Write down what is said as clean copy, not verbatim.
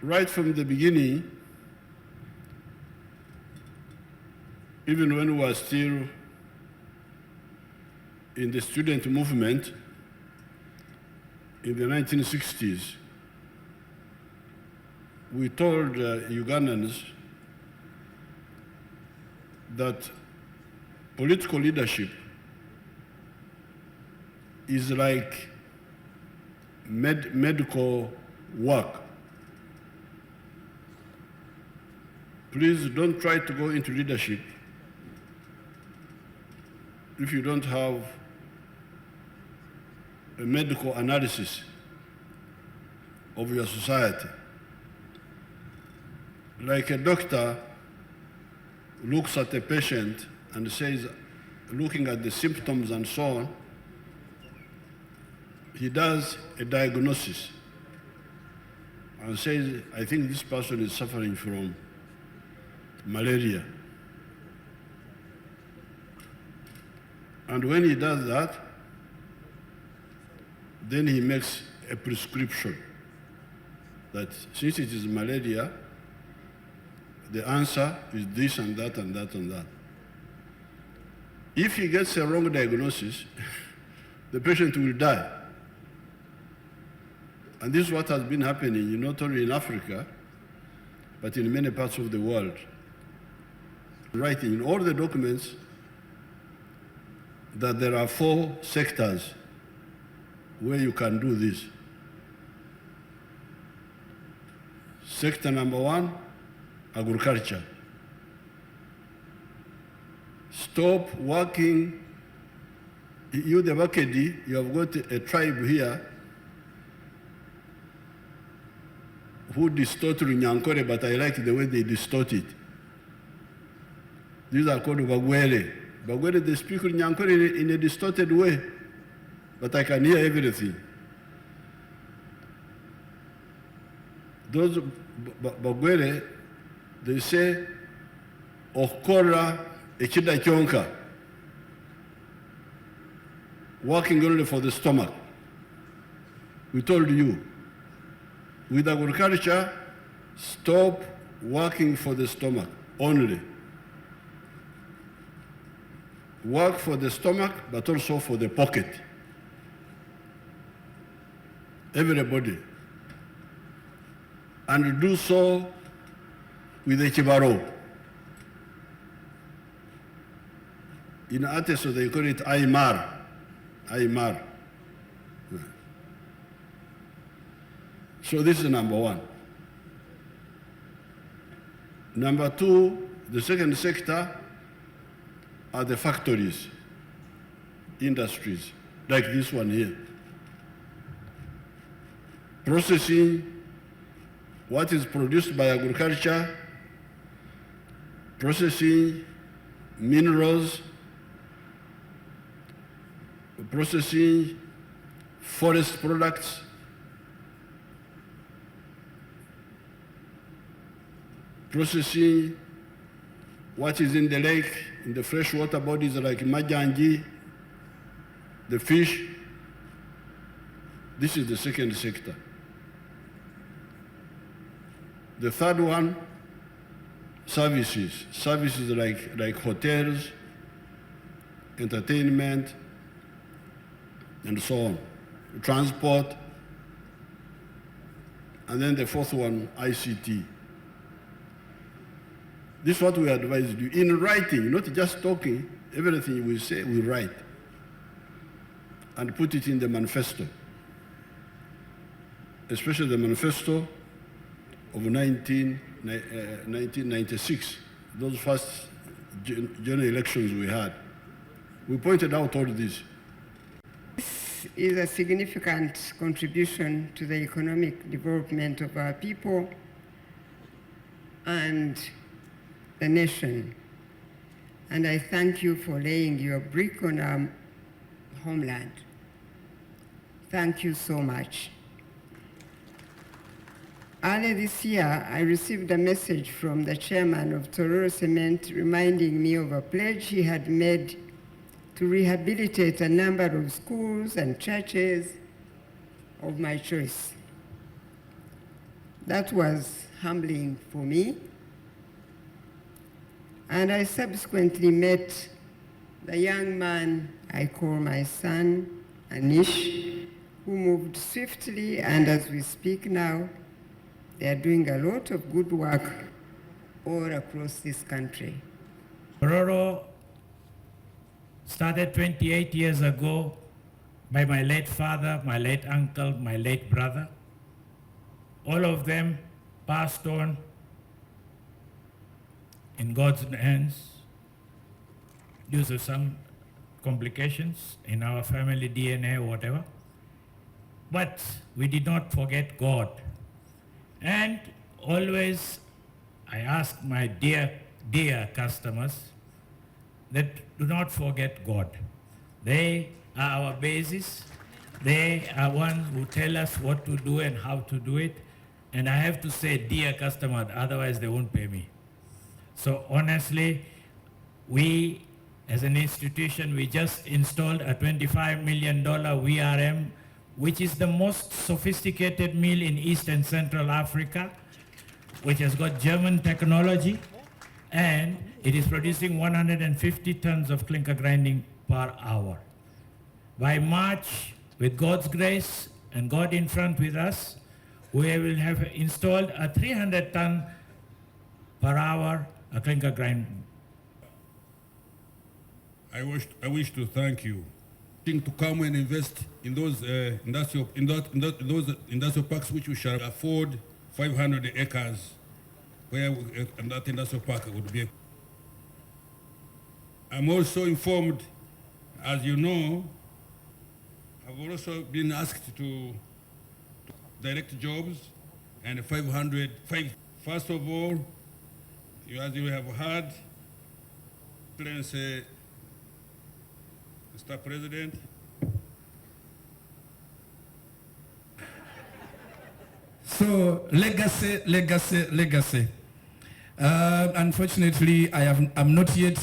right from the beginning, even when we were still in the student movement in the 1960s, we told Ugandans that political leadership is like medical work. Please don't try to go into leadership if you don't have a medical analysis of your society. Like a doctor looks at a patient and says, looking at the symptoms and so on, he does a diagnosis and says, I think this person is suffering from malaria. And when he does that, then he makes a prescription that since it is malaria, the answer is this and that and that and that. If he gets a wrong diagnosis, the patient will die. And this is what has been happening not only in Africa, but in many parts of the world. Writing in all the documents that there are 4 sectors where you can do this. Sector number 1, agriculture. Stop working. You, the Bakedi, you have got a tribe here who distort Runyankore, but I like the way they distort it. These are called Bagwere. Bagwere, they speak Runyankore in a distorted way, but I can hear everything. Those Bagwere, they say, Okora Echida Chonka, working only for the stomach. We told you, with agriculture, stop working for the stomach only. Work for the stomach, but also for the pocket. Everybody. And do so with a chibaro. In Ateso, they call it Aymar. Aymar. So this is number 1. Number 2, the second sector are the factories, industries, like this one here. Processing what is produced by agriculture, processing minerals, processing forest products, processing what is in the lake, in the freshwater bodies like majangi, the fish. This is the second sector. The third one, services. Services like hotels, entertainment, and so on. Transport. And then the fourth one, ICT. This is what we advise you. In writing, not just talking, everything we say, we write. And put it in the manifesto. Especially the manifesto of 1996, those first general elections we had. We pointed out all this. This is a significant contribution to the economic development of our people and the nation. And I thank you for laying your brick on our homeland. Thank you so much. Earlier this year, I received a message from the chairman of Tororo Cement reminding me of a pledge he had made to rehabilitate a number of schools and churches of my choice. That was humbling for me. And I subsequently met the young man I call my son, Anish, who moved swiftly, and as we speak now, they are doing a lot of good work all across this country. Tororo started 28 years ago by my late father, my late uncle, my late brother. All of them passed on in God's hands due to some complications in our family DNA or whatever. But we did not forget God. And always I ask my dear customers that do not forget God. They are our basis. They are ones who tell us what to do and how to do it. And I have to say, dear customer, otherwise they won't pay me. So honestly, we as an institution, we just installed a $25 million VRM, which is the most sophisticated mill in East and Central Africa, which has got German technology, and it is producing 150 tons of clinker grinding per hour. By March, with God's grace and God in front with us, we will have installed a 300 ton per hour clinker grinding. I wish to thank you to come and invest in those industrial parks which we shall afford 500 acres where that industrial park would be. I'm also informed, as you know, I've also been asked to direct jobs and 500. First of all, as you have heard, Mr. President, so legacy. Unfortunately, I'm not yet.